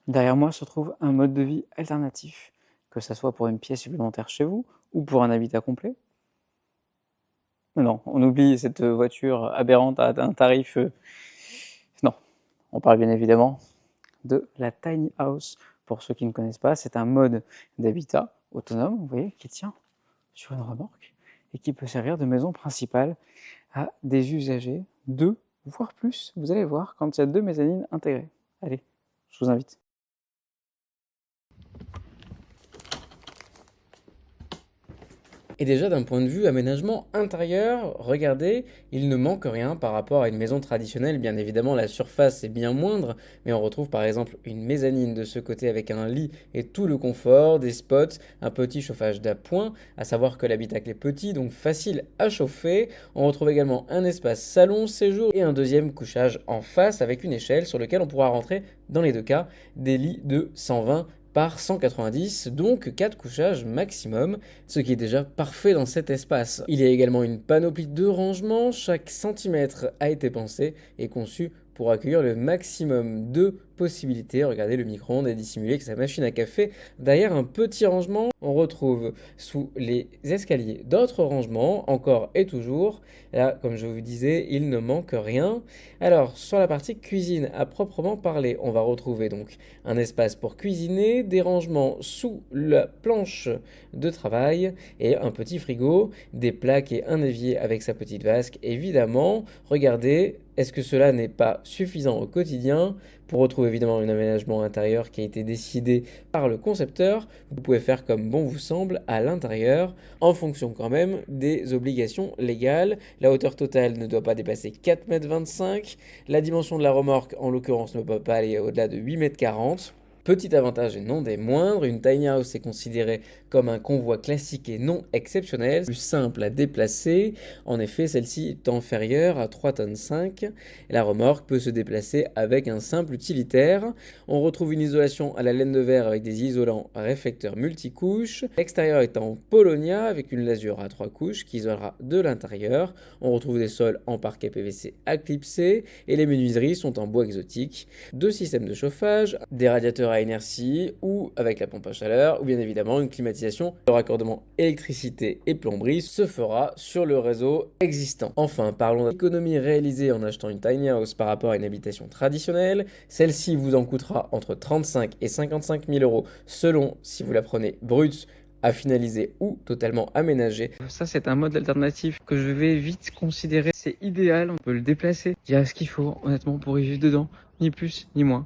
Derrière moi se trouve un mode de vie alternatif, que ça soit pour une pièce supplémentaire chez vous ou pour un habitat complet. Non, on oublie cette voiture aberrante à un tarif. Non, on parle bien évidemment de la tiny house. Pour ceux qui ne connaissent pas, c'est un mode d'habitat autonome, vous voyez, qui tient sur une remorque et qui peut servir de maison principale à des usagers, deux, voire plus. Vous allez voir quand il y a 2 mezzanines intégrées. Allez, je vous invite. Et déjà d'un point de vue aménagement intérieur, regardez, il ne manque rien par rapport à une maison traditionnelle. Bien évidemment, la surface est bien moindre, mais on retrouve par exemple une mezzanine de ce côté avec un lit et tout le confort, des spots, un petit chauffage d'appoint, à savoir que l'habitacle est petit, donc facile à chauffer. On retrouve également un espace salon, séjour et un deuxième couchage en face avec une échelle sur lequel on pourra rentrer, dans les deux cas, des lits de 120 par 190, donc 4 couchages maximum, ce qui est déjà parfait dans cet espace. Il y a également une panoplie de rangements, chaque centimètre a été pensé et conçu pour accueillir le maximum de possibilités. Regardez, le micro-ondes est dissimulé avec sa machine à café. Derrière un petit rangement, on retrouve sous les escaliers d'autres rangements, encore et toujours. Là, comme je vous disais, il ne manque rien. Alors, sur la partie cuisine à proprement parler, on va retrouver donc un espace pour cuisiner, des rangements sous la planche de travail et un petit frigo, des plaques et un évier avec sa petite vasque. Évidemment, regardez, est-ce que cela n'est pas suffisant au quotidien? Pour retrouver évidemment un aménagement intérieur qui a été décidé par le concepteur, vous pouvez faire comme bon vous semble à l'intérieur, en fonction quand même des obligations légales. La hauteur totale ne doit pas dépasser 4,25 m. La dimension de la remorque, en l'occurrence, ne peut pas aller au-delà de 8,40 m. Petit avantage et non des moindres, une tiny house est considérée comme un convoi classique et non exceptionnel, plus simple à déplacer. En effet, celle-ci est inférieure à 3,5 tonnes. La remorque peut se déplacer avec un simple utilitaire. On retrouve une isolation à la laine de verre avec des isolants réflecteurs multicouches. L'extérieur est en Polonia avec une lasure à 3 couches qui isolera de l'intérieur. On retrouve des sols en parquet PVC à clipser et les menuiseries sont en bois exotique. 2 systèmes de chauffage, des radiateurs à inertie ou avec la pompe à chaleur, ou bien évidemment une climatisation. Le raccordement électricité et plomberie se fera sur le réseau existant. Enfin, parlons d'économie réalisée en achetant une tiny house par rapport à une habitation traditionnelle. Celle-ci vous en coûtera entre 35 et 55 000 euros selon si vous la prenez brute, à finaliser ou totalement aménagée. Ça, c'est un mode alternatif que je vais vite considérer. C'est idéal, on peut le déplacer. Il y a ce qu'il faut, honnêtement, pour y vivre dedans, ni plus ni moins.